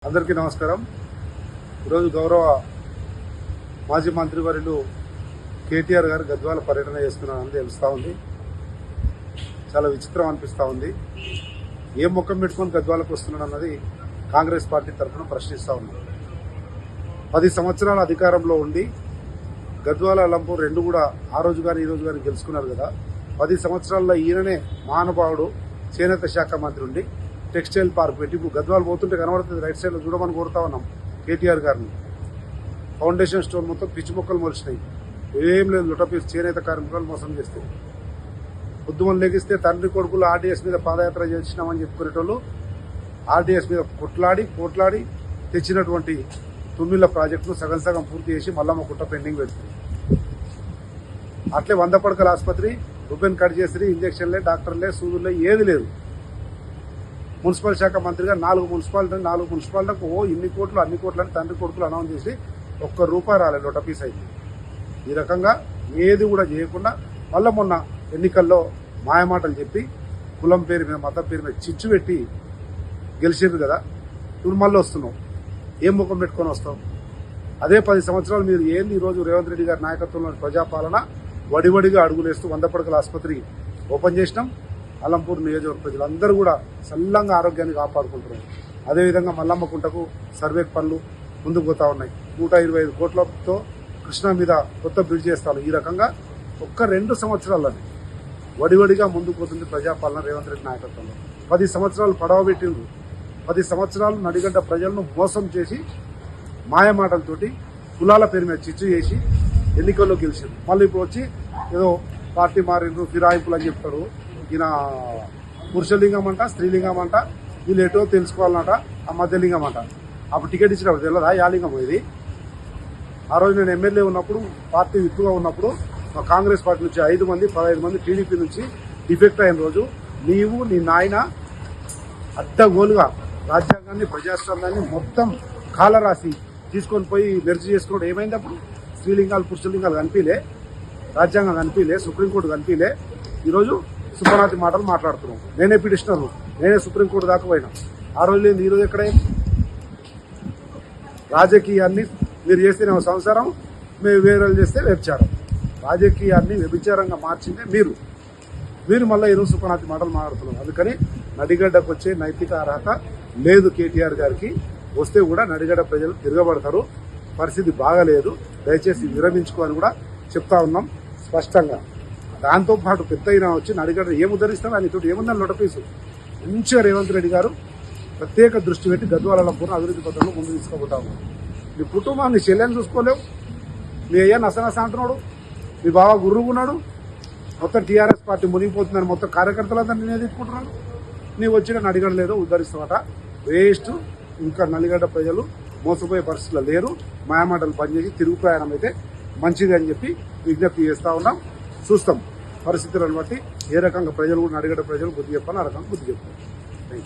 అందరికీ నమస్కారం. ఈరోజు గౌరవ మాజీ మంత్రివర్యులు కేటీఆర్ గారు గద్వాల పర్యటన చేస్తున్నారని తెలుస్తూ ఉంది. చాలా విచిత్రం అనిపిస్తూ ఉంది. ఏ ముఖం పెట్టుకొని గద్వాలకు వస్తున్నాడు అన్నది కాంగ్రెస్ పార్టీ తరఫున ప్రశ్నిస్తూ ఉన్నాం. 10 సంవత్సరాల అధికారంలో ఉండి గద్వాల అలంపూర్ రెండు కూడా ఆ రోజు కానీ ఈ రోజు కానీ గెలుచుకున్నారు కదా. 10 సంవత్సరాల్లో ఈయననే మహానుభావుడు చేనేత శాఖ మంత్రి ఉండి టెక్స్టైల్ పార్క్ పెట్టి ఇప్పుడు గద్వాలు పోతుంటే కనబడుతుంది. రైట్ సైడ్లో చూడమని కోరుతా ఉన్నాం కేటీఆర్ గారిని. ఫౌండేషన్ స్టోన్ మొత్తం పిచ్చి మొక్కలు మొలిచినాయి. ఏం లేదు, లుటపీస్ చేనేత కార్మికులు మోసం చేస్తే పొద్దుమని లెగిస్తే తండ్రి కొడుకులు ఆర్డీఎస్ మీద పాదయాత్ర చేసినామని చెప్పుకునేటోళ్ళు ఆర్డీఎస్ మీద కోట్లాడి తెచ్చినటువంటి తుమ్మిళ్ళ ప్రాజెక్టును సగం సగం పూర్తి చేసి మల్లమ్మ కుట్ట పెండింగ్ పెడుతుంది. అట్లే 100 పడకల ఆసుపత్రి రుబెన్ కట్ చేసి ఇంజక్షన్లే, డాక్టర్లే, సూదులే ఏది లేదు. మున్సిపల్ శాఖ మంత్రిగా 4 మున్సిపాలిటీలకు ఇన్ని కోట్లు అన్ని కోట్లు అని తండ్రి కొడుకులు అనౌన్స్ చేసి ₹1 రాలేదు, లుటపీస్ అయింది. ఈ రకంగా ఏది కూడా చేయకుండా మళ్ళీ మొన్న ఎన్నికల్లో మాయమాటలు చెప్పి కులం పేరు మీద మతం పేరు మీద చిచ్చు పెట్టి గెలిచారు కదా. ఇప్పుడు మళ్ళీ వస్తున్నావు, ఏం ముఖం పెట్టుకొని వస్తావు? అదే 10 సంవత్సరాలు మీరు ఏంది ఈరోజు రేవంత్ రెడ్డి గారి నాయకత్వంలోని ప్రజాపాలన వడివడిగా అడుగులేస్తూ 100 పడకల ఆసుపత్రి ఓపెన్ చేసినాం. అలంపూర్ నియోజకవర్గ ప్రజలందరూ కూడా సల్లంగా ఆరోగ్యాన్ని కాపాడుకుంటున్నారు. అదేవిధంగా మల్లమ్మ కుంటకు సర్వే పనులు ముందుకు పోతా ఉన్నాయి. 125 కోట్లతో కృష్ణా మీద కొత్త బ్రిడ్జ్ చేస్తారు. ఈ రకంగా ఒక్క 2 సంవత్సరాలని వడివడిగా ముందుకు పోతుంది ప్రజాపాలన రేవంత్ రెడ్డి నాయకత్వంలో. 10 సంవత్సరాలు పడవ పెట్టిండ్రు. 10 సంవత్సరాలు నడిగడ్డ ప్రజలను మోసం చేసి మాయమాటలతోటి కులాల పేరు మీద చిచ్చు చేసి ఎన్నికల్లో గెలిచారు. మళ్ళీ ఇప్పుడు వచ్చి ఏదో పార్టీ మారిండ్రు, ఫిరాయింపులు అని చెప్తారు. ఈయన పురుషలింగం అంట, స్త్రీలింగం అంట, వీళ్ళు ఎటో తెలుసుకోవాలన్నట, ఆ మధ్యలింగం అంట. అప్పుడు టికెట్ ఇచ్చినప్పుడు తెలియదా యాలింగం ఇది? ఆ రోజు నేను ఎమ్మెల్యే ఉన్నప్పుడు, పార్టీ విప్పుగా ఉన్నప్పుడు మా కాంగ్రెస్ పార్టీ నుంచి 15 మంది టీడీపీ నుంచి డిఫెక్ట్ అయిన రోజు నీవు నీ నాయన అడ్డగోలుగా రాజ్యాంగాన్ని ప్రజాస్వామ్యాన్ని మొత్తం కాలరాసి తీసుకొని పోయి మెర్జీ చేసుకున్నాడు. ఏమైంది అప్పుడు? స్త్రీలింగాలు పురుషలింగాలు కనిపిలే, రాజ్యాంగం కనిపిలే, సుప్రీంకోర్టు కనిపిలే. ఈరోజు సుబ్బనాథి మాటలు మాట్లాడుతున్నాం. నేనే పిటిషనర్, నేనే సుప్రీంకోర్టు దాకా పోయినా. ఆ రోజు లేదు, ఈరోజు ఎక్కడైనా రాజకీయాన్ని మీరు చేస్తేనేమో సంసారం, మేము వేరే చేస్తే వ్యభిచారం. రాజకీయాన్ని వ్యభిచారంగా మార్చిందే మీరు మళ్ళీ ఈరోజు సుబ్బనాథి మాటలు మాట్లాడుతున్నాం. అందుకని నడిగడ్డకు వచ్చే నైతిక అర్హత లేదు కేటీఆర్ గారికి. వస్తే కూడా నడిగడ్డ ప్రజలు తిరగబడతారు. పరిస్థితి బాగాలేదు, దయచేసి విరమించుకోని కూడా చెప్తా ఉన్నాం స్పష్టంగా. దాంతోపాటు పెద్ద అయినా వచ్చి నడిగడ్డ ఏం ఉద్ధరిస్తాం, ఆయన తోటి ఏముందని లుటపీసు. మంచిగా రేవంత్ రెడ్డి గారు ప్రత్యేక దృష్టి పెట్టి గద్వాల పూర్ణ అభివృద్ధి పథకంలో ముందు తీసుకుపోతా ఉన్నారు. నీ కుటుంబం, నీ చెల్లెని చూసుకోలేవు, మీ అయ్యా నసనస అంటున్నాడు, మీ బావ గుర్రుగున్నాడు, మొత్తం టీఆర్ఎస్ పార్టీ మునిగిపోతుందని మొత్తం కార్యకర్తలంతా నేనే తీసుకుంటున్నాను. నీవు వచ్చిన నడిగడ్డ లేదో ఉద్ధరిస్తావట, వేస్ట్. ఇంకా నడిగడ్డ ప్రజలు మోసపోయే పరిస్థితుల్లో లేరు. మాయమాటలు పనిచేసి తిరుగు ప్రయాణం అయితే మంచిది అని చెప్పి విజ్ఞప్తి చేస్తూ ఉన్నాం. చూస్తాం పరిస్థితులను బట్టి ఏ రకంగా ప్రజలు కూడా నడిగడ్డ ప్రజలు బుద్ధి చెప్పాలి, ఆ రకంగా బుద్ధి చెప్తారు.